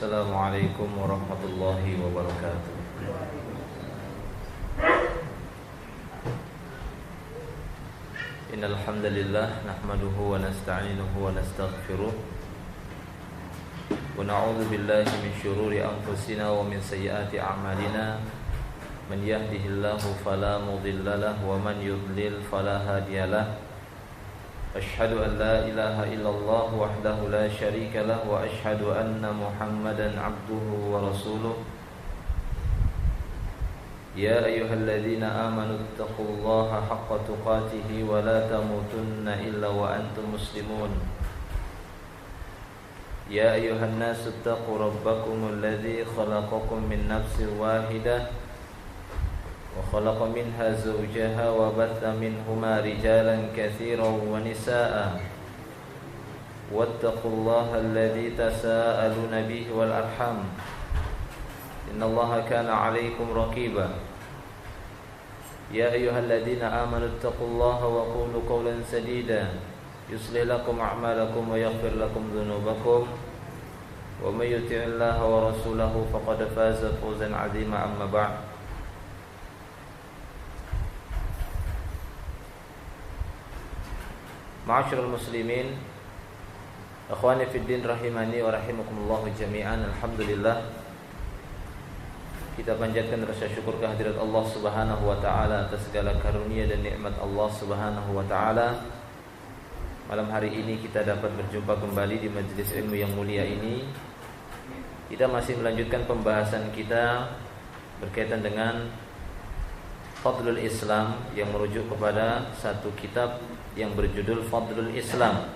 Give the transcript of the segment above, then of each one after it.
Assalamualaikum warahmatullahi wabarakatuh. Innal hamdalillah nahmaduhu wa nasta'inuhu wa nastaghfiruh wa na'udzu billahi min shururi anfusina wa min sayyiati a'malina. Man yahdihillahu fala mudilla lahu wa man yudlil fala hadiyalah. Asyhadu an la ilaha illallah wahdahu la syarika lah wa asyhadu anna Muhammadan abduhu wa rasuluh. Ya ayyuhalladzina amanu taqullaha haqqa tuqatih wa la tamutunna illa wa antum muslimun. Ya ayyuhan nasu taqu rabbakumul ladzi khalaqakum min nafsin wahidah wa khalaqa minha zawjaha wa batha minhuma rijalan katsiran wa nisaa'a wattaqullaha alladzi tasaaluna bihi wal arham innallaha kana 'alaykum raqiba. Ya ayyuhalladzina amanu taqullaha wa qulu qawlan sadida yuslih lakum a'malakum wa yaghfir lakum dhunubakum wa may yuti'illaha wa rasulahu faqad faza fawzan 'azima. Amma ba'd. Ma'asyiral muslimin, akhwani fid din rahimani wa rahimakumullah jami'an. Alhamdulillah, kita panjatkan rasa syukur kehadirat Allah Subhanahu wa taala atas segala karunia dan nikmat Allah Subhanahu wa taala. Malam hari ini kita dapat berjumpa kembali di majelis ilmu yang mulia ini. Kita masih melanjutkan pembahasan kita berkaitan dengan Fadlul Islam yang merujuk kepada satu kitab yang berjudul Fadlul Islam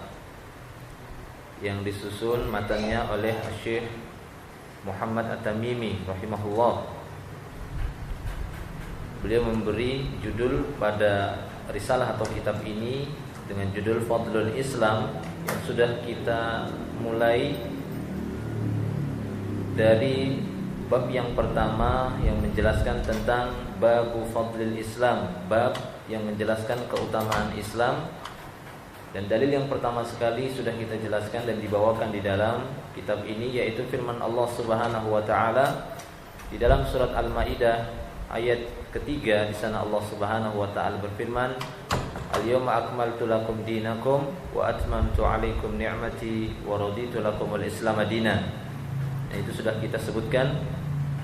yang disusun matanya oleh Syekh Muhammad At-Tamimi rahimahullah. Beliau memberi judul pada risalah atau kitab ini dengan judul Fadlul Islam, yang sudah kita mulai dari bab yang pertama yang menjelaskan tentang Babu Fadlil Islam, bab yang menjelaskan keutamaan Islam. Dan dalil yang pertama sekali sudah kita jelaskan dan dibawakan di dalam kitab ini, yaitu firman Allah Subhanahu wa taala di dalam surat Al-Maidah ayat ketiga. Di sana Allah Subhanahu wa taala berfirman, "Al-yawma akmaltu lakum dinakum wa atmamtu 'alaikum ni'mati wa raditu lakumul Islam dinan." Nah, itu sudah kita sebutkan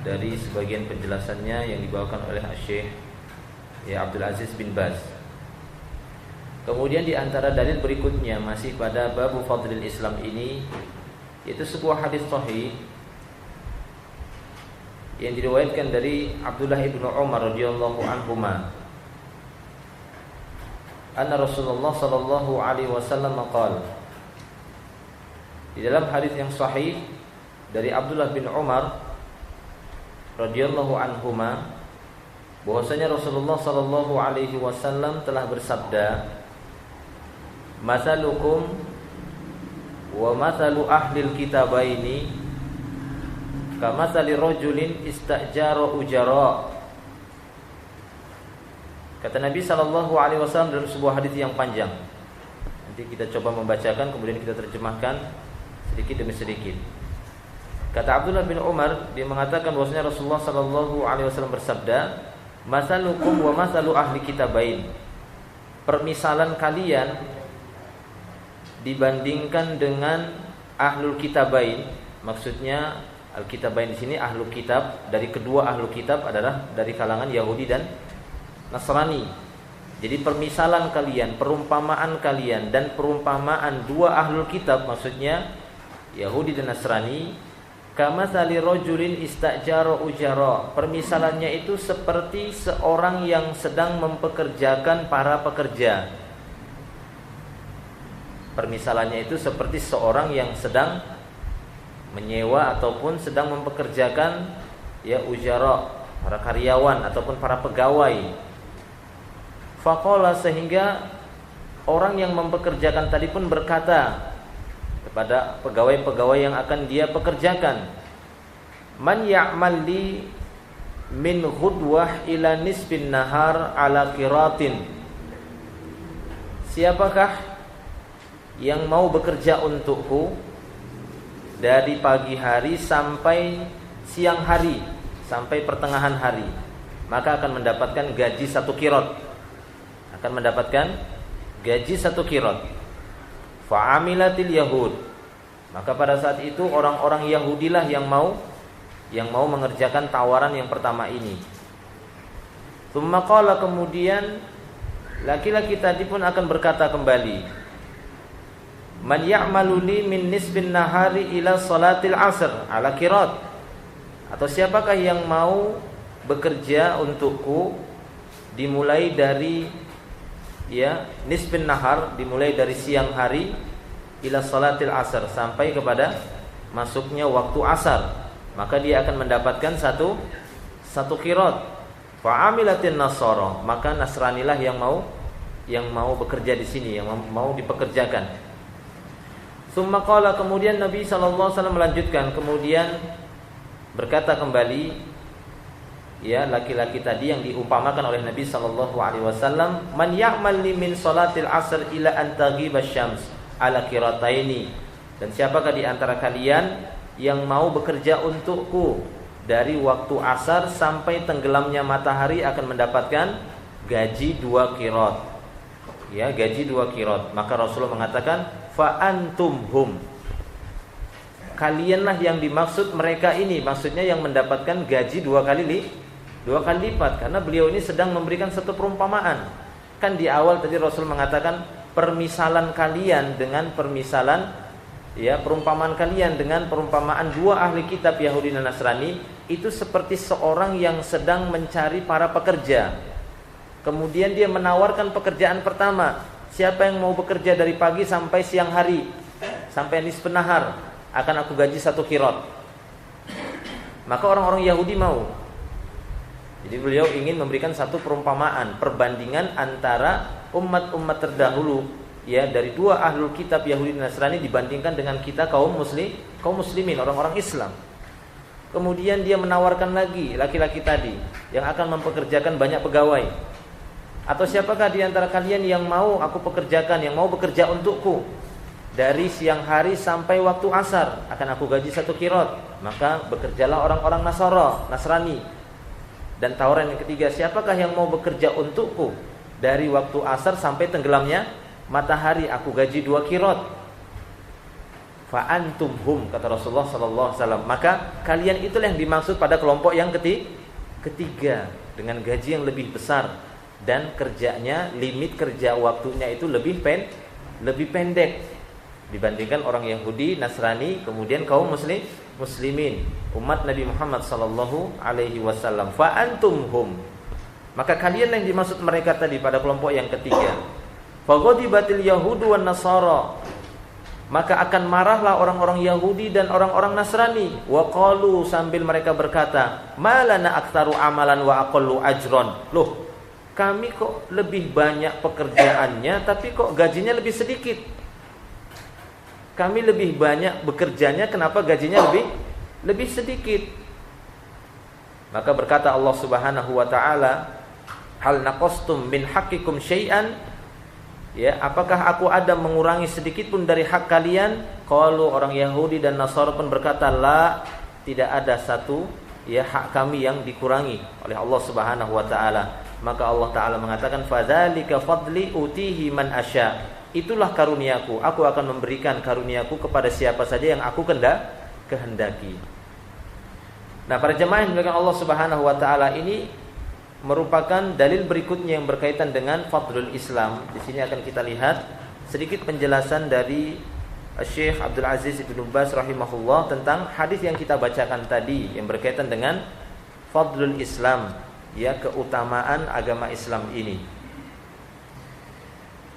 dari sebagian penjelasannya yang dibawakan oleh Syekh Abdul Aziz bin Baz. Kemudian di antara dalil berikutnya masih pada Babu Fadlil Islam ini, yaitu sebuah hadis sahih yang diriwayatkan dari Abdullah ibnu Umar radhiyallahu anhuma, anna Rasulullah sallallahu alaihi wasallam qala. Di dalam hadis yang sahih dari Abdullah bin Umar radhiyallahu anhuma, bahwasanya Rasulullah sallallahu alaihi wasallam telah bersabda, "Mathalukum wa mathalu ahlil kitabaini kamathali rajulin istajara ujara." Kata Nabi sallallahu alaihi wasallam dalam sebuah hadis yang panjang. Nanti kita coba membacakan, kemudian kita terjemahkan sedikit demi sedikit. Kata Abdullah bin Umar, dia mengatakan bahwasanya Rasulullah sallallahu alaihi wasallam bersabda, "Masalukum wa masalu ahli kitabain." Permisalan kalian dibandingkan dengan ahlul kitabain. Maksudnya al-kitabain di sini ahlul kitab, dari kedua ahlul kitab adalah dari kalangan Yahudi dan Nasrani. Jadi permisalan kalian, perumpamaan kalian dan perumpamaan dua ahlul kitab, maksudnya Yahudi dan Nasrani, kamathali rajulin istajara ujara. Permisalannya itu seperti seorang yang sedang mempekerjakan para pekerja. Permisalannya itu seperti seorang yang sedang menyewa ataupun sedang mempekerjakan ujara, para karyawan ataupun para pegawai. Faqala, sehingga orang yang mempekerjakan tadi pun berkata kepada pegawai-pegawai yang akan dia pekerjakan, "Man ya'mal li min ghudwah ila nisfin nahar ala qiratin." Siapakah yang mau bekerja untukku dari pagi hari sampai siang hari, sampai pertengahan hari, maka akan mendapatkan gaji 1 qirot. Akan mendapatkan gaji 1 qirot. Fa'amilatil yahud. Maka pada saat itu orang-orang Yahudilah yang mau mengerjakan tawaran yang pertama ini. Tsumma qala, kemudian laki-laki tadi pun akan berkata kembali, man ya'maluni min nisbin nahari ila salatil asr ala qirat. Atau siapakah yang mau bekerja untukku dimulai dari nisbin nahar, dimulai dari siang hari ila salatil asr, sampai kepada masuknya waktu asar, maka dia akan mendapatkan satu qirat. Fa'amilatin nasara, maka Nasranilah yang mau bekerja di sini, yang mau dipekerjakan. Tsumma qala, kemudian Nabi sallallahu alaihi wasallam melanjutkan, kemudian berkata kembali, laki-laki tadi yang diumpamakan oleh Nabi sallallahu alaihi wasallam, man ya'mal li min salatil asr ila an taghiba syams ala qirataini. Dan siapakah di antara kalian yang mau bekerja untukku dari waktu asar sampai tenggelamnya matahari akan mendapatkan gaji 2 qirat. Gaji 2 qirat. Maka Rasulullah mengatakan, fa antum hum. Kalianlah yang dimaksud mereka ini, maksudnya yang mendapatkan gaji 2 kali lipat, karena beliau ini sedang memberikan satu perumpamaan. Kan di awal tadi Rasul mengatakan permisalan kalian dengan perumpamaan kalian dengan perumpamaan 2 ahli kitab Yahudi dan Nasrani itu seperti seorang yang sedang mencari para pekerja. Kemudian dia menawarkan pekerjaan pertama, siapa yang mau bekerja dari pagi sampai siang hari, sampai nisfun nahar, akan aku gaji 1 qirat. Maka orang-orang Yahudi mau. Jadi beliau ingin memberikan satu perumpamaan, perbandingan antara umat-umat terdahulu dari 2 ahlul kitab Yahudi dan Nasrani dibandingkan dengan kita kaum muslimin, orang-orang Islam. Kemudian dia menawarkan lagi laki-laki tadi yang akan mempekerjakan banyak pegawai. Atau siapakah di antara kalian yang mau aku pekerjakan, yang mau bekerja untukku dari siang hari sampai waktu asar, akan aku gaji 1 qirat. Maka bekerjalah orang-orang Nasrani. Dan tawaran yang ketiga, siapakah yang mau bekerja untukku dari waktu asar sampai tenggelamnya matahari, aku gaji 2 qirat. Fa antum hum, kata Rasulullah sallallahu alaihi wasallam. Maka kalian itulah yang dimaksud pada kelompok yang ketiga, dengan gaji yang lebih besar dan kerjanya, limit kerja waktunya itu lebih pendek dibandingkan orang Yahudi, Nasrani, kemudian kaum muslimin, umat Nabi Muhammad sallallahu alaihi wasallam. Fa antum hum, maka kalian yang dimaksud mereka tadi pada kelompok yang ketiga. Fa ghadibatil yahudu wan nasara, maka akan marahlah orang-orang Yahudi dan orang-orang Nasrani. Wa qalu, sambil mereka berkata, malana aktsaru amalan wa aqallu ajron. Loh, kami kok lebih banyak pekerjaannya tapi kok gajinya lebih sedikit. Kami lebih banyak bekerjanya, kenapa gajinya lebih sedikit? Maka berkata Allah Subhanahu wa taala, hal naqastum min haqqikum syai'an? Apakah aku ada mengurangi sedikit pun dari hak kalian? Qalu, orang Yahudi dan Nasara pun berkata, la, tidak ada satu hak kami yang dikurangi oleh Allah Subhanahu wa taala. Maka Allah taala mengatakan, fadzalika fadli utihi man asya. Itulah karuniaku, aku akan memberikan karuniaku kepada siapa saja yang aku kehendaki. Nah, para jemaah yang dimuliakan Allah Subhanahu wa taala, ini merupakan dalil berikutnya yang berkaitan dengan fadlul Islam. Di sini akan kita lihat sedikit penjelasan dari Syekh Abdul Aziz Ibnu Baz rahimahullah tentang hadis yang kita bacakan tadi yang berkaitan dengan fadlul Islam, keutamaan agama Islam ini.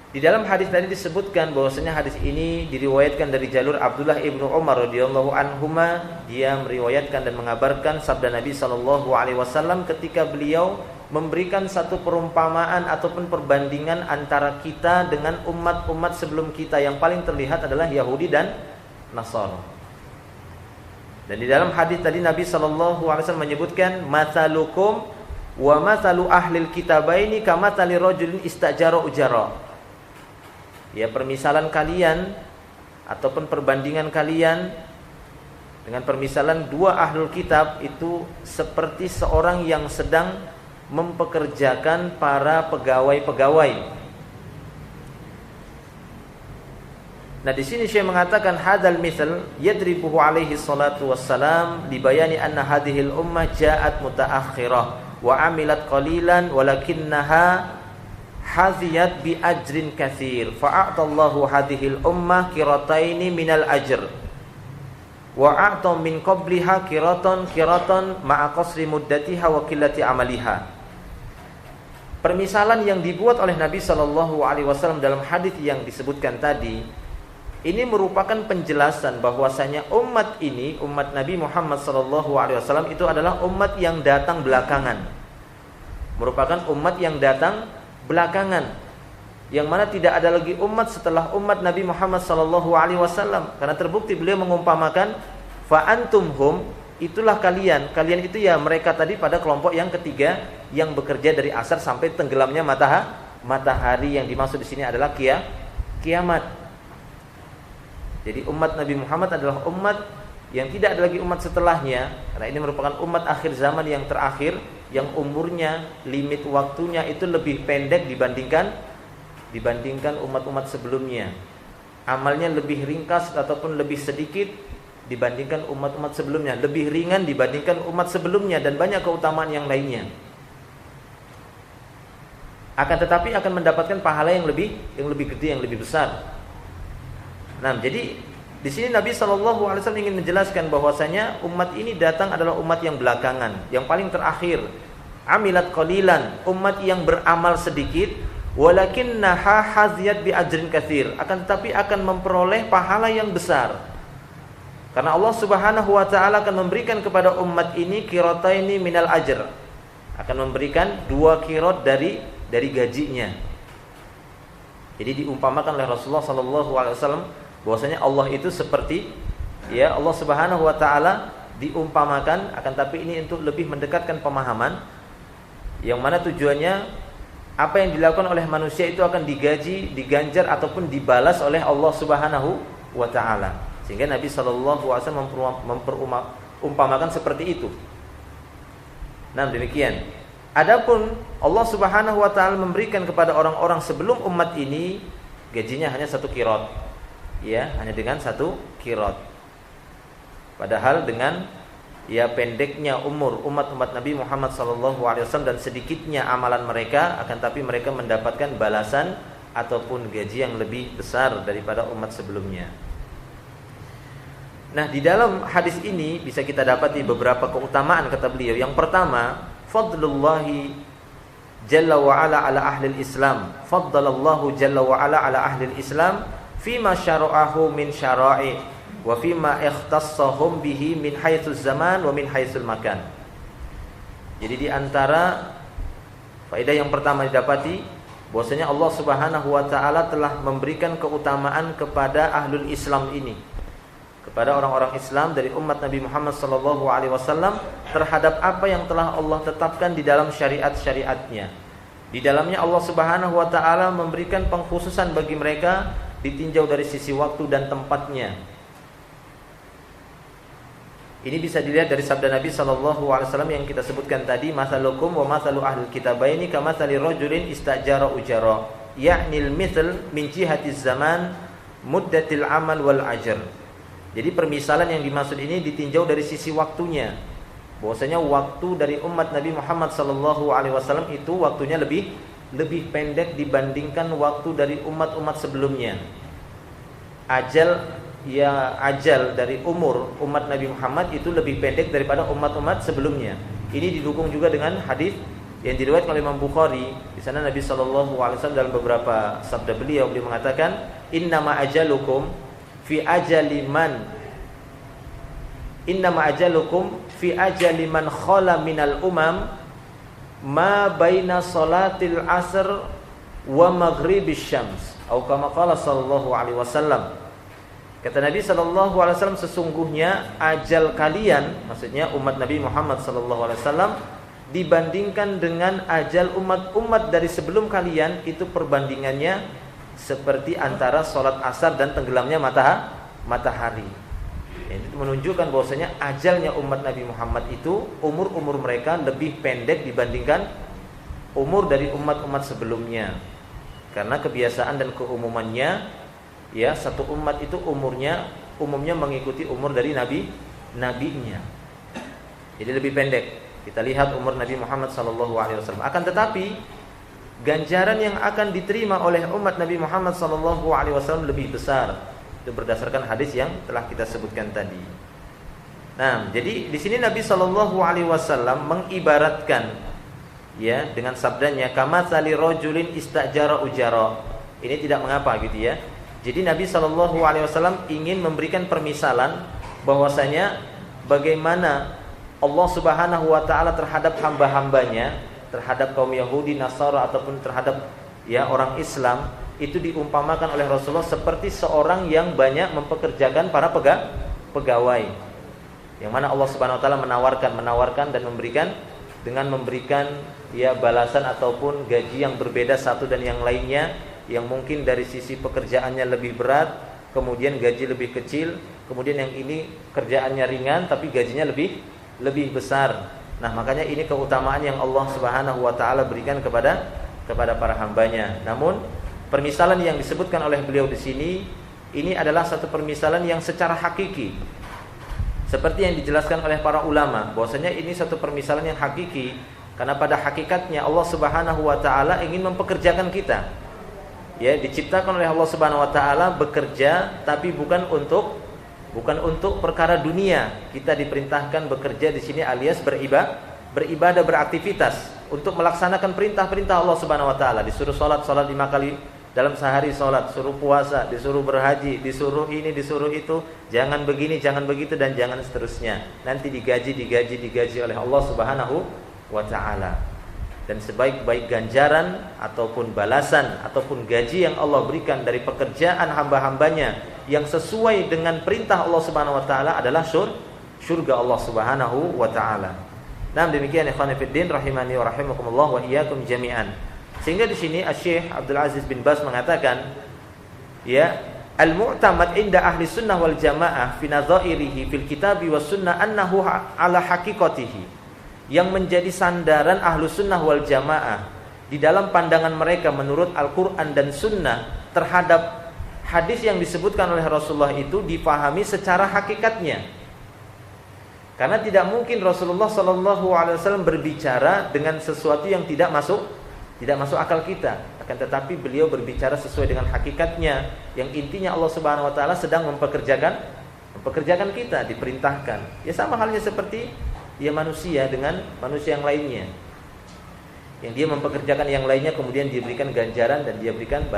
Di dalam hadis tadi disebutkan bahwasanya hadis ini diriwayatkan dari jalur Abdullah ibnu Umar radhiyallahu anhuma. Dia meriwayatkan dan mengabarkan sabda Nabi sallallahu alaihi wasallam ketika beliau memberikan satu perumpamaan ataupun perbandingan antara kita dengan umat-umat sebelum kita. Yang paling terlihat adalah Yahudi dan Nasara. Dan di dalam hadis tadi Nabi sallallahu alaihi wasallam menyebutkan, matsalukum wa matsalu ahlil kitabaini kamatsali rajulin istajara ujara. Permisalan kalian ataupun perbandingan kalian Dengan permisalan dua ahlul kitab itu seperti seorang yang sedang mempekerjakan para pegawai-pegawai. Nah, di sini Syekh mengatakan hadzal mithal yadribuhu alaihi salatu wassalam libayani anna hadhil ummah ja'at mutaakhirah wa amilat qalilan walakinnaha haziyat bi ajrin katsir fa'atallahu hadhil ummah qirataini minal ajr wa a'ta min qabliha qiratan ma'a qasri muddatiha wa qillati amaliha. Permisalan yang dibuat oleh Nabi sallallahu alaihi wasallam dalam hadis yang disebutkan tadi ini merupakan penjelasan bahwasanya umat ini, umat Nabi Muhammad SAW itu adalah umat yang datang belakangan. Merupakan umat yang datang belakangan. Yang mana tidak ada lagi umat setelah umat Nabi Muhammad SAW. Karena terbukti beliau mengumpamakan fa antum hum, itulah kalian. Kalian itu ya mereka tadi pada kelompok yang ketiga yang bekerja dari asar sampai tenggelamnya matahari. Yang dimaksud di sini adalah kiamat. Jadi umat Nabi Muhammad adalah umat yang tidak ada lagi umat setelahnya. Karena ini merupakan umat akhir zaman yang terakhir, yang umurnya, limit waktunya itu lebih pendek dibandingkan umat-umat sebelumnya. Amalnya lebih ringkas ataupun lebih sedikit dibandingkan umat-umat sebelumnya, lebih ringan dibandingkan umat sebelumnya, dan banyak keutamaan yang lainnya. Akan tetapi akan mendapatkan pahala yang lebih gede, yang lebih besar. Nah, jadi di sini Nabi SAW ingin menjelaskan bahwasanya umat ini datang adalah umat yang belakangan, yang paling terakhir. Amilat qalilan, umat yang beramal sedikit, walakinnaha haziyat bi ajrin katsir, akan tetapi akan memperoleh pahala yang besar. Karena Allah Subhanahu wa taala akan memberikan kepada umat ini qirataini minal ajr. Akan memberikan 2 qirat dari gajinya. Jadi diumpamakan oleh Rasulullah SAW bahwasanya Allah itu seperti Allah Subhanahu wa taala diumpamakan, akan tapi ini untuk lebih mendekatkan pemahaman yang mana tujuannya apa yang dilakukan oleh manusia itu akan digaji, diganjar ataupun dibalas oleh Allah Subhanahu wa taala. Sehingga Nabi sallallahu alaihi wasallam memperumpamakan seperti itu. Nah, demikian. Adapun Allah Subhanahu wa taala memberikan kepada orang-orang sebelum umat ini gajinya hanya 1 qirat. Hanya dengan 1 qirat. Padahal dengan pendeknya umur umat-umat Nabi Muhammad SAW dan sedikitnya amalan mereka, akan tapi mereka mendapatkan balasan ataupun gaji yang lebih besar daripada umat sebelumnya. Nah, di dalam hadis ini bisa kita dapati beberapa keutamaan kata beliau. Yang pertama, fadlullahi jalla wa ala ahli Islam. Faddalallahu jalla wa ala ahli Islam fima syara'ahu min syara'i wa fima ikhtassahum bihi min haitsus zaman wa min haitsul makan. Jadi di antara faedah yang pertama didapati bahwasanya Allah Subhanahu wa taala telah memberikan keutamaan kepada ahlul Islam ini, kepada orang-orang Islam dari umat Nabi Muhammad sallallahu alaihi wasallam terhadap apa yang telah Allah tetapkan di dalam syariat-syariatnya. Di dalamnya Allah Subhanahu wa taala memberikan pengkhususan bagi mereka ditinjau dari sisi waktu dan tempatnya. Ini bisa dilihat dari sabda Nabi SAW yang kita sebutkan tadi, masalukum wa masalu ahlil kitabaini kamatsali rajulin istajara ujara, ya'nil mithl min jihatiz zaman muddatil amal wal ajr. Jadi permisalan yang dimaksud ini ditinjau dari sisi waktunya. Bahwasanya waktu dari umat Nabi Muhammad SAW itu waktunya lebih pendek dibandingkan waktu dari umat-umat sebelumnya. Ajal dari umur umat Nabi Muhammad itu lebih pendek daripada umat-umat sebelumnya. Ini didukung juga dengan hadis yang diriwayatkan oleh Imam Bukhari. Di sana Nabi SAW dalam beberapa sabda beliau mengatakan, innama ajalukum fi ajaliman khala minal umam ma baina salatil asr wa maghribis syams, atau kama qala sallallahu alaihi wasallam. Kata Nabi sallallahu alaihi wasallam, sesungguhnya ajal kalian, maksudnya umat Nabi Muhammad sallallahu alaihi wasallam, dibandingkan dengan ajal umat-umat dari sebelum kalian itu perbandingannya seperti antara salat asar dan tenggelamnya matahari. Ini menunjukkan bahwasanya ajalnya umat Nabi Muhammad itu umur mereka lebih pendek dibandingkan umur dari umat-umat sebelumnya. Karena kebiasaan dan keumumannya, ya, satu umat itu umumnya mengikuti umur dari nabinya. Jadi lebih pendek. Kita lihat umur Nabi Muhammad SAW. Akan tetapi ganjaran yang akan diterima oleh umat Nabi Muhammad SAW lebih besar. Itu berdasarkan hadis yang telah kita sebutkan tadi. Nah, jadi di sini Nabi SAW mengibaratkan, ya, dengan sabdanya kamatsali rajulin istajara ujara. Ini tidak mengapa gitu ya. Jadi Nabi SAW ingin memberikan permisalan bahwasanya bagaimana Allah Subhanahu wa taala terhadap hamba-hambanya, terhadap kaum Yahudi, Nasara ataupun terhadap, ya, orang Islam, itu diumpamakan oleh Rasulullah seperti seorang yang banyak mempekerjakan para pegawai. Yang mana Allah Subhanahu wa taala menawarkan dan memberikan dengan memberikan, ya, balasan ataupun gaji yang berbeda satu dan yang lainnya, yang mungkin dari sisi pekerjaannya lebih berat, kemudian gaji lebih kecil, kemudian yang ini kerjaannya ringan tapi gajinya lebih besar. Nah, makanya ini keutamaan yang Allah Subhanahu wa taala berikan kepada para hambanya. Namun permisalan yang disebutkan oleh beliau di sini ini adalah satu permisalan yang secara hakiki. Seperti yang dijelaskan oleh para ulama, bahwasanya ini satu permisalan yang hakiki karena pada hakikatnya Allah Subhanahu wa taala ingin mempekerjakan kita. Ya, diciptakan oleh Allah Subhanahu wa taala bekerja tapi bukan untuk perkara dunia. Kita diperintahkan bekerja di sini alias beribadah, beraktivitas untuk melaksanakan perintah-perintah Allah Subhanahu wa taala. Disuruh salat 5 kali dalam sehari salat, suruh puasa, disuruh berhaji, disuruh ini, disuruh itu, jangan begini, jangan begitu dan jangan seterusnya. Nanti digaji oleh Allah Subhanahu wa taala. Dan sebaik-baik ganjaran ataupun balasan ataupun gaji yang Allah berikan dari pekerjaan hamba-hambanya yang sesuai dengan perintah Allah Subhanahu wa taala adalah surga Allah Subhanahu wa taala. Nah, demikian ikhwan fillah rahimani wa rahimakumullah wa iyyakum jami'an. Sehingga di sini Asy-Syaikh Abdul Aziz bin Baz mengatakan, ya, al-mu'tamad inda ahli sunnah wal jamaah fi nadhairihi fil kitabi was sunnah annahu ala haqiqatihi. Yang menjadi sandaran ahlu sunnah wal jamaah di dalam pandangan mereka menurut Al-Quran dan Sunnah terhadap hadis yang disebutkan oleh Rasulullah itu dipahami secara hakikatnya. Karena tidak mungkin Rasulullah SAW berbicara dengan sesuatu yang tidak masuk akal kita. Akan tetapi beliau berbicara sesuai dengan hakikatnya, yang intinya Allah Subhanahu wa taala sedang mempekerjakan kita, diperintahkan. Ya, sama halnya seperti, ya, manusia dengan manusia yang lainnya, yang dia mempekerjakan yang lainnya kemudian diberikan ganjaran dan dia berikan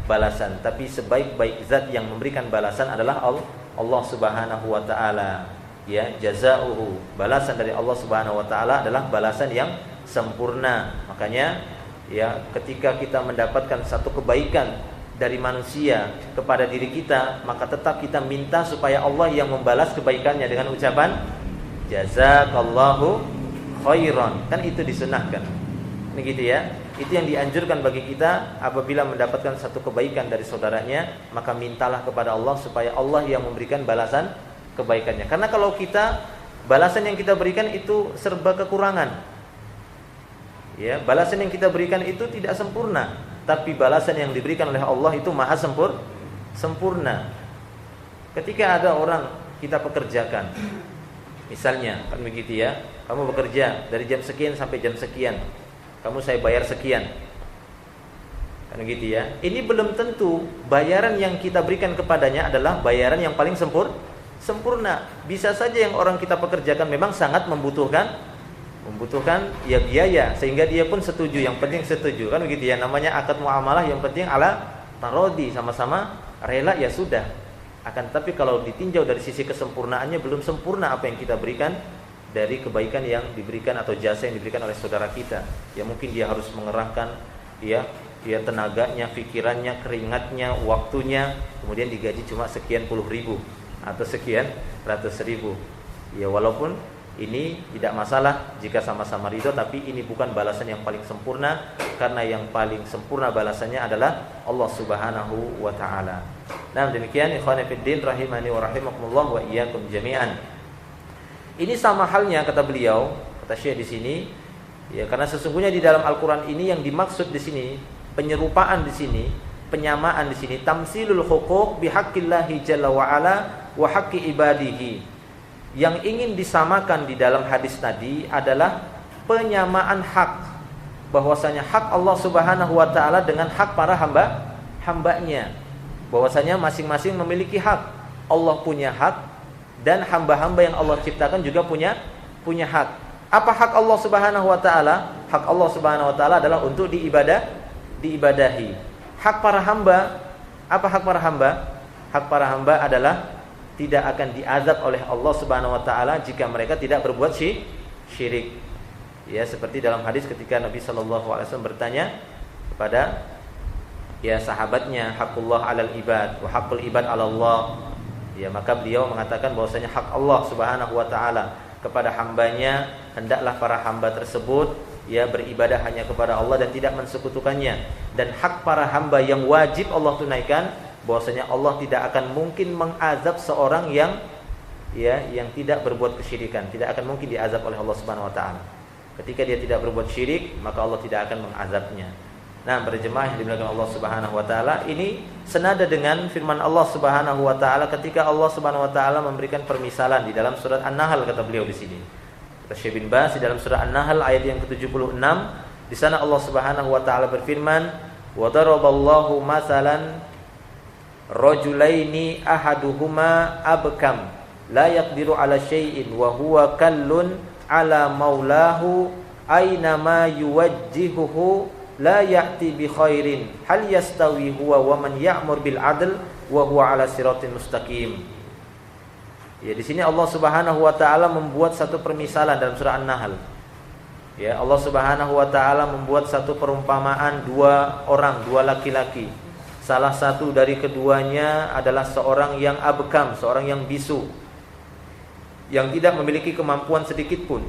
balasan. Tapi sebaik-baik zat yang memberikan balasan adalah Allah Subhanahu wa taala. Ya, jazaohu, balasan dari Allah Subhanahu wa taala adalah balasan yang sempurna. Makanya, ya, ketika kita mendapatkan satu kebaikan dari manusia kepada diri kita, maka tetap kita minta supaya Allah yang membalas kebaikannya dengan ucapan jazakallahu khairan. Kan itu disunahkan. Ini gitu ya. Itu yang dianjurkan bagi kita apabila mendapatkan satu kebaikan dari saudaranya, maka mintalah kepada Allah supaya Allah yang memberikan balasan kebaikannya. Karena kalau kita, balasan yang kita berikan itu serba kekurangan. Ya, balasan yang kita berikan itu tidak sempurna, tapi balasan yang diberikan oleh Allah itu maha sempurna. Ketika ada orang kita pekerjakan, misalnya, kan begitu ya, kamu bekerja dari jam sekian sampai jam sekian, kamu saya bayar sekian, kan begitu ya. Ini belum tentu bayaran yang kita berikan kepadanya adalah bayaran yang paling sempurna. Bisa saja yang orang kita pekerjakan memang sangat membutuhkan ya biaya, sehingga dia pun setuju, yang penting setuju, kan begitu ya. Namanya akad muamalah, yang penting ala tarodi, sama-sama rela, ya sudah. Akan tapi kalau ditinjau dari sisi kesempurnaannya, belum sempurna apa yang kita berikan dari kebaikan yang diberikan atau jasa yang diberikan oleh saudara kita. Ya, mungkin dia harus mengerahkan, ya, tenaganya, pikirannya, keringatnya, waktunya, kemudian digaji cuma sekian puluh ribu atau sekian ratus ribu. Ya, walaupun ini tidak masalah jika sama-sama ridho, tapi ini bukan balasan yang paling sempurna, karena yang paling sempurna balasannya adalah Allah Subhanahu wa taala. Nah, demikian ikhwan fillah rahimani wa rahimakumullah wa iyyakum jami'an. Ini sama halnya kata beliau, kata Syekh di sini, ya karena sesungguhnya di dalam Al-Qur'an ini yang dimaksud di sini, penyerupaan di sini, penyamaan di sini, tamsilul huquq bihaqqillahi jalla wa ala wa haqqi ibadihi. Yang ingin disamakan di dalam hadis tadi adalah penyamaan hak, bahwasanya hak Allah Subhanahu wa taala dengan hak para hambanya. Bahwasanya masing-masing memiliki hak. Allah punya hak dan hamba-hamba yang Allah ciptakan juga punya hak. Apa hak Allah Subhanahu wa taala? Hak Allah Subhanahu wa taala adalah untuk diibadahi. Hak para hamba, apa hak para hamba? Hak para hamba adalah tidak akan diazab oleh Allah Subhanahu wa taala jika mereka tidak berbuat syirik. Ya, seperti dalam hadis ketika Nabi sallallahu alaihi wasallam bertanya kepada sahabatnya, haqqullah 'alal ibad wa haqqul ibad 'ala Allah. Ya, maka beliau mengatakan bahwasanya hak Allah Subhanahu wa taala kepada hambanya, hendaklah para hamba tersebut beribadah hanya kepada Allah dan tidak mensekutukannya. Dan hak para hamba yang wajib Allah tunaikan, bahwasanya Allah tidak akan mungkin mengazab seorang yang tidak berbuat kesyirikan, tidak akan mungkin diazab oleh Allah Subhanahu wa taala. Ketika dia tidak berbuat syirik, maka Allah tidak akan mengazabnya. Nah, berjemaah yang dimuliakan Allah Subhanahu wa taala, ini senada dengan firman Allah Subhanahu wa taala ketika Allah Subhanahu wa taala memberikan permisalan di dalam surat An-Nahl, kata beliau di sini. Kata Syekh bin Baz di dalam surat An-Nahl ayat yang ke-76, di sana Allah Subhanahu wa taala berfirman, "Wa daraballahu masalan rajulaini ahaduhuma abkam la yaqdiru ala syai'in wa huwa kallun ala maulahu aina ma yuwajjihuhu la ya'ti bi khairin hal yastawi huwa wa man ya'mur bil adl wa huwa ala siratin mustaqim." Ya, di sini Allah Subhanahu wa taala membuat satu permisalan dalam surah An-Nahl. Ya, Allah Subhanahu wa taala membuat satu perumpamaan dua laki-laki. Salah satu dari keduanya adalah seorang yang abkam, seorang yang bisu, yang tidak memiliki kemampuan sedikit pun.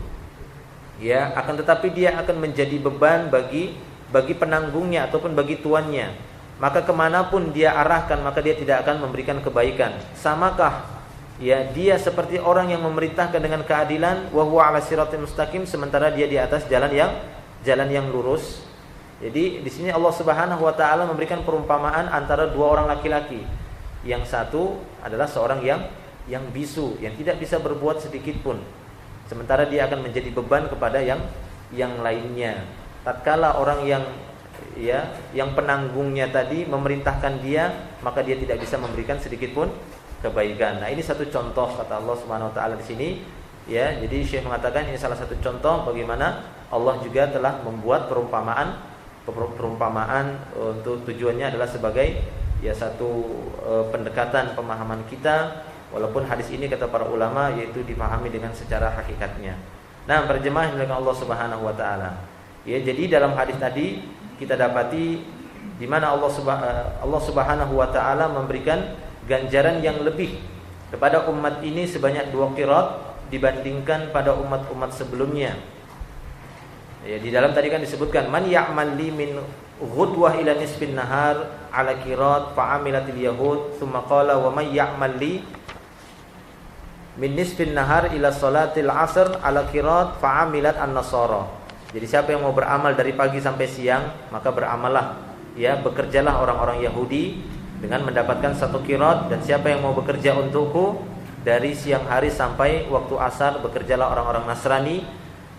Ya, akan tetapi dia akan menjadi beban bagi penanggungnya ataupun bagi tuannya. Maka kemanapun dia arahkan, maka dia tidak akan memberikan kebaikan. Samakah dia seperti orang yang memerintahkan dengan keadilan, wa huwa ala siratin mustaqim, sementara dia di atas jalan yang lurus. Jadi di sini Allah Subhanahu wa taala memberikan perumpamaan antara dua orang laki-laki. Yang satu adalah seorang yang bisu, yang tidak bisa berbuat sedikit pun, sementara dia akan menjadi beban kepada yang lainnya. Tatkala orang yang penanggungnya tadi memerintahkan dia, maka dia tidak bisa memberikan sedikit pun kebaikan. Nah, ini satu contoh kata Allah Subhanahu wa taala di sini. Ya, jadi Syekh mengatakan ini salah satu contoh bagaimana Allah juga telah membuat perumpamaan untuk tujuannya adalah sebagai satu pendekatan pemahaman kita, walaupun hadis ini kata para ulama yaitu dipahami dengan secara hakikatnya. Nah, berjemaah dengan Allah Subhanahu wa taala. Ya, jadi dalam hadis tadi kita dapati di mana Allah Subhanahu wa taala memberikan ganjaran yang lebih kepada umat ini sebanyak 2 qirat dibandingkan pada umat-umat sebelumnya. Ya, di dalam tadi kan disebutkan man ya'mal li min ghudwah ila nisfin nahar ala qirat fa amilatil yahud thumma qala wa may ya'mal li min nisfin nahar ila salatil asr ala qirat fa amilat an-nasara. Jadi siapa yang mau beramal dari pagi sampai siang, maka beramallah, bekerjalah orang-orang Yahudi dengan mendapatkan 1 qirat, dan siapa yang mau bekerja untukku dari siang hari sampai waktu asar, bekerjalah orang-orang Nasrani.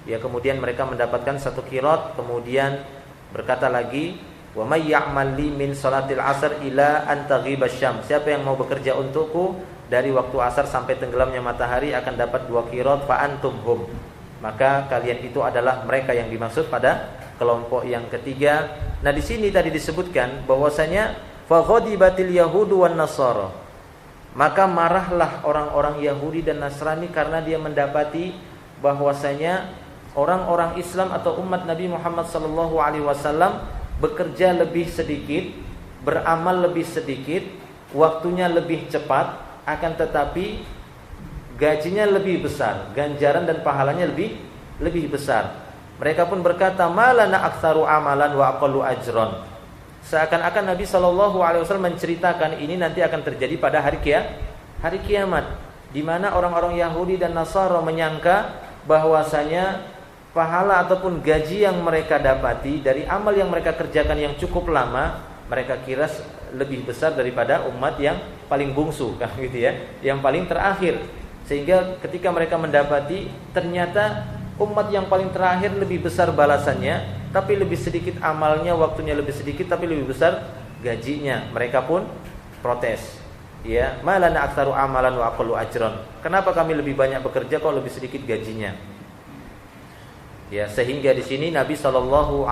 Kemudian mereka mendapatkan 1 qirat, kemudian berkata lagi, wa may ya'mal li min salatil asr ila an taghiba syams. Siapa yang mau bekerja untukku dari waktu asar sampai tenggelamnya matahari akan dapat 2 qirat fa antum hum. Maka kalian itu adalah mereka yang dimaksud pada kelompok yang ketiga. Nah, di sini tadi disebutkan bahwasanya fa ghadibatil yahudu wan nasara. Maka marahlah orang-orang Yahudi dan Nasrani karena dia mendapati bahwasanya orang-orang Islam atau umat Nabi Muhammad sallallahu alaihi wasallam bekerja lebih sedikit, beramal lebih sedikit, waktunya lebih cepat, akan tetapi gajinya lebih besar, ganjaran dan pahalanya lebih besar. Mereka pun berkata, malana aktsaru amalan wa aqallu ajron. Seakan-akan Nabi SAW menceritakan ini nanti akan terjadi pada hari kiamat, di mana orang-orang Yahudi dan Nasara menyangka bahwasanya pahala ataupun gaji yang mereka dapati dari amal yang mereka kerjakan yang cukup lama, mereka kira lebih besar daripada umat yang paling bungsu, kan gitu ya, yang paling terakhir. Sehingga ketika mereka mendapati ternyata umat yang paling terakhir lebih besar balasannya, tapi lebih sedikit amalnya, waktunya lebih sedikit, tapi lebih besar gajinya, mereka pun protes. Ya, malana aktsaru amalan wa aqallu ajran. Kenapa kami lebih banyak bekerja kok lebih sedikit gajinya? Ya, sehingga di sini Nabi SAW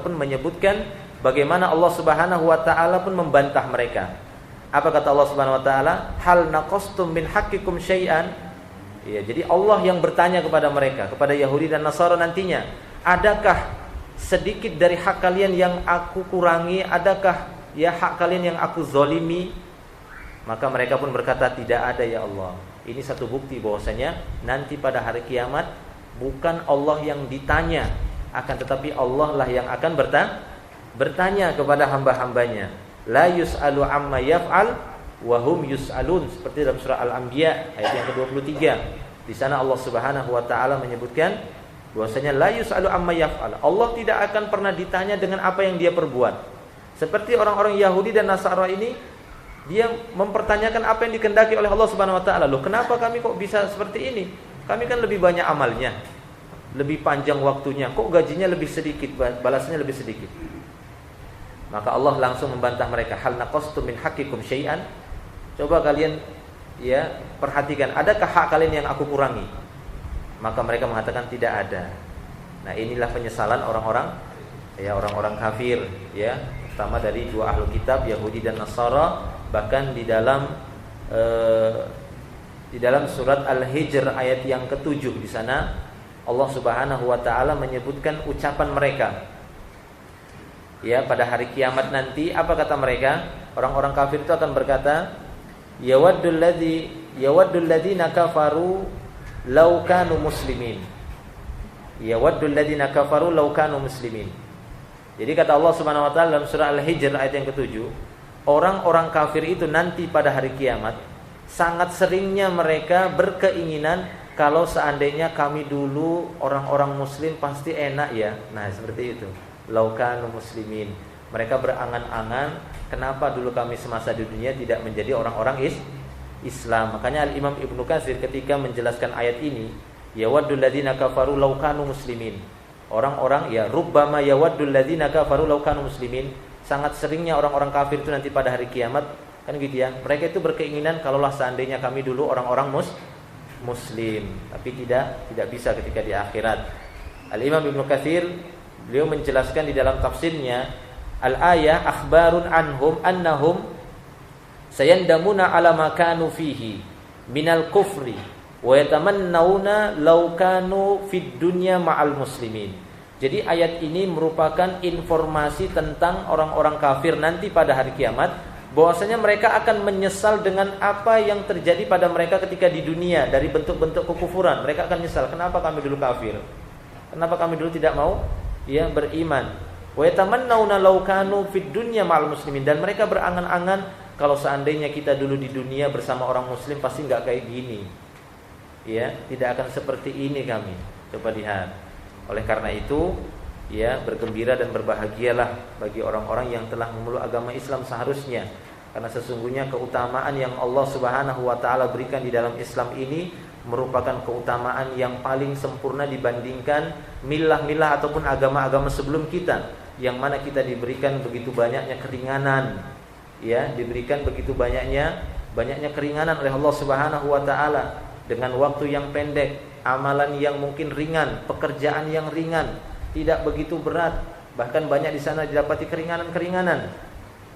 pun menyebutkan bagaimana Allah Subhanahu wa taala pun membantah mereka. Apa kata Allah Subhanahu wa taala? Hal naqastum min haqqikum syai'an? Ya, jadi Allah yang bertanya kepada mereka, kepada Yahudi dan Nasara nantinya, adakah sedikit dari hak kalian yang aku kurangi? Adakah ya hak kalian yang aku zolimi? Maka mereka pun berkata, tidak ada ya Allah. Ini satu bukti bahwasanya nanti pada hari kiamat bukan Allah yang ditanya, akan tetapi Allah lah yang akan bertanya kepada hamba-hambanya. La yus'alu amma yaf'al wa hum yus'alun, seperti dalam surah Al-Anbiya ayat yang ke-23. Di sana Allah Subhanahu wa taala menyebutkan bahwasanya la yus'alu amma yaf'al. Allah tidak akan pernah ditanya dengan apa yang dia perbuat. Seperti orang-orang Yahudi dan Nasara ini, dia mempertanyakan apa yang dikehendaki oleh Allah Subhanahu wa taala. Loh, kenapa kami kok bisa seperti ini? Kami kan lebih banyak amalnya, lebih panjang waktunya, kok gajinya lebih sedikit, balasnya lebih sedikit. Maka Allah langsung membantah mereka, hal naqastum min haqqikum syai'an? Coba kalian ya perhatikan, adakah hak kalian yang aku kurangi? Maka mereka mengatakan tidak ada. Nah, inilah penyesalan orang-orang orang-orang kafir ya, pertama dari dua ahlu kitab Yahudi dan Nasara. Bahkan di dalam surat Al-Hijr ayat yang ke-7, di sana Allah Subhanahu wa taala menyebutkan ucapan mereka. Ya, pada hari kiamat nanti apa kata mereka? Orang-orang kafir itu akan berkata, yawaddul ladzina kafaru law kanu muslimin. Yawaddul ladzina kafaru law kanu muslimin. Jadi kata Allah Subhanahu wa taala dalam surah Al-Hijr ayat yang ke-7, orang-orang kafir itu nanti pada hari kiamat sangat seringnya mereka berkeinginan, kalau seandainya kami dulu orang-orang muslim pasti enak ya. Nah, seperti itu. Laukanu muslimin. Mereka berangan-angan, kenapa dulu kami semasa di dunia tidak menjadi orang-orang Islam. Makanya Al-Imam Ibnu Katsir ketika menjelaskan ayat ini, yawaddul ladzina kafaru laukanu muslimin. Orang-orang ya rubbama yawaddul ladzina kafaru laukanu muslimin. Sangat seringnya orang-orang kafir itu nanti pada hari kiamat, kan gitu ya, mereka itu berkeinginan kalaulah seandainya kami dulu orang-orang muslim, tapi tidak bisa ketika di akhirat. Al-Imam Ibnu Katsir beliau menjelaskan di dalam tafsirnya, al-ayah akhbarun anhum annahum sayandamuna ala ma kanu fihi minal kufri wa yatamannawna law kanu fid dunya ma'al muslimin. Jadi ayat ini merupakan informasi tentang orang-orang kafir nanti pada hari kiamat, bahwasanya mereka akan menyesal dengan apa yang terjadi pada mereka ketika di dunia dari bentuk-bentuk kekufuran. Mereka akan menyesal, kenapa kami dulu kafir? Kenapa kami dulu tidak mau ya beriman? Wa yatamannawna law kanu fid dunya ma'al muslimin, dan mereka berangan-angan kalau seandainya kita dulu di dunia bersama orang muslim pasti enggak kayak gini. Ya, tidak akan seperti ini kami. Coba lihat. Oleh karena itu, ya bergembira dan berbahagialah bagi orang-orang yang telah memeluk agama Islam seharusnya. Karena sesungguhnya keutamaan yang Allah Subhanahu wa taala berikan di dalam Islam ini merupakan keutamaan yang paling sempurna dibandingkan milah-milah ataupun agama-agama sebelum kita, yang mana kita diberikan begitu banyaknya keringanan, ya, diberikan begitu banyaknya keringanan oleh Allah Subhanahu wa taala dengan waktu yang pendek, amalan yang mungkin ringan, pekerjaan yang ringan, tidak begitu berat, bahkan banyak di sana didapati keringanan-keringanan.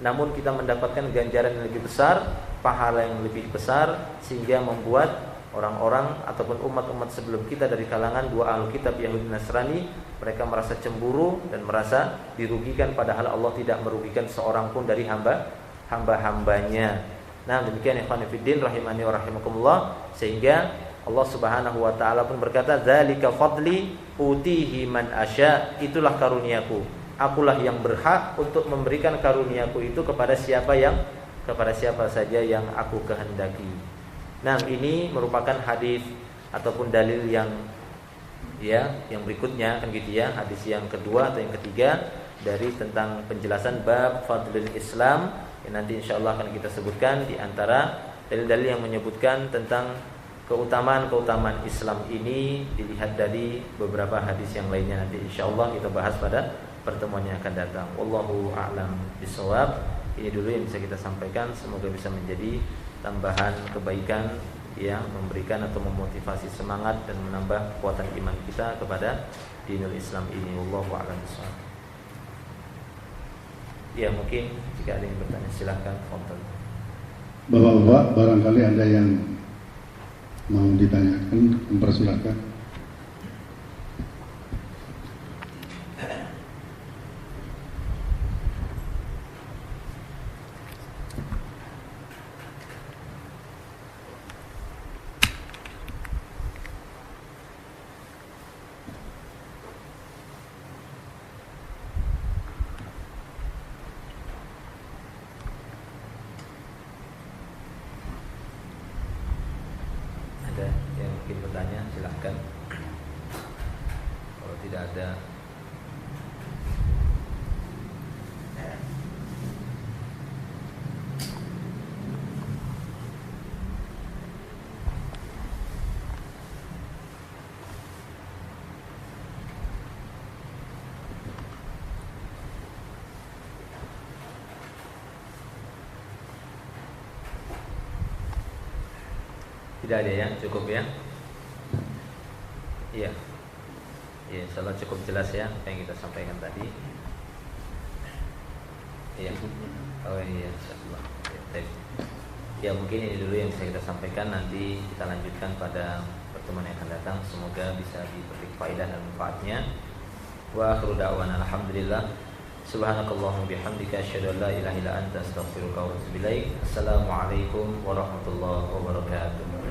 Namun kita mendapatkan ganjaran yang lebih besar, pahala yang lebih besar, sehingga membuat orang-orang ataupun umat-umat sebelum kita dari kalangan dua ahlu kitab Yahudi Nasrani, mereka merasa cemburu dan merasa dirugikan, padahal Allah tidak merugikan seorang pun dari hamba-hambanya. Nah, demikian ikhwan fillah rahimani wa rahimakumullah, sehingga Allah Subhanahu wa taala pun berkata, "Dzalika fadli utihi man asya." Itulah karuniaku akulah yang berhak untuk memberikan karuniaku itu kepada siapa saja yang aku kehendaki. Nah, ini merupakan hadis ataupun dalil yang berikutnya kan gitu ya, hadis yang kedua atau yang ketiga dari tentang penjelasan bab fadlul Islam yang nanti insyaallah akan kita sebutkan di antara dalil-dalil yang menyebutkan tentang keutamaan Islam ini dilihat dari beberapa hadis yang lainnya. Nanti insyaallah kita bahas pada pertemuan yang akan datang. Wallahu a'lam bishawab. Ini dulu yang bisa kita sampaikan, semoga bisa menjadi tambahan kebaikan yang memberikan atau memotivasi semangat dan menambah kekuatan iman kita kepada dinul Islam ini. Wallahu a'lam bishawab. Ya, mungkin jika ada yang bertanya silahkan. Bapak-bapak, barangkali ada yang mau ditanyakan, mempersilahkan. Ada yang mungkin bertanya silahkan. Kalau tidak ada, tidak ada ya, cukup ya. Iya. Ya, insyaallah cukup jelas ya apa yang kita sampaikan tadi. Iya. Oh iya, insyaallah. Ya, mungkin ini dulu yang bisa kita sampaikan, nanti kita lanjutkan pada pertemuan yang akan datang. Semoga bisa dipetik faedah dan manfaatnya. Wa akhiru da'wana alhamdulillah. Subhanakallahumma bihamdika asyhadu an la ilaha illa anta astaghfiruka wa atubu ilaik. Assalamualaikum warahmatullahi wabarakatuh.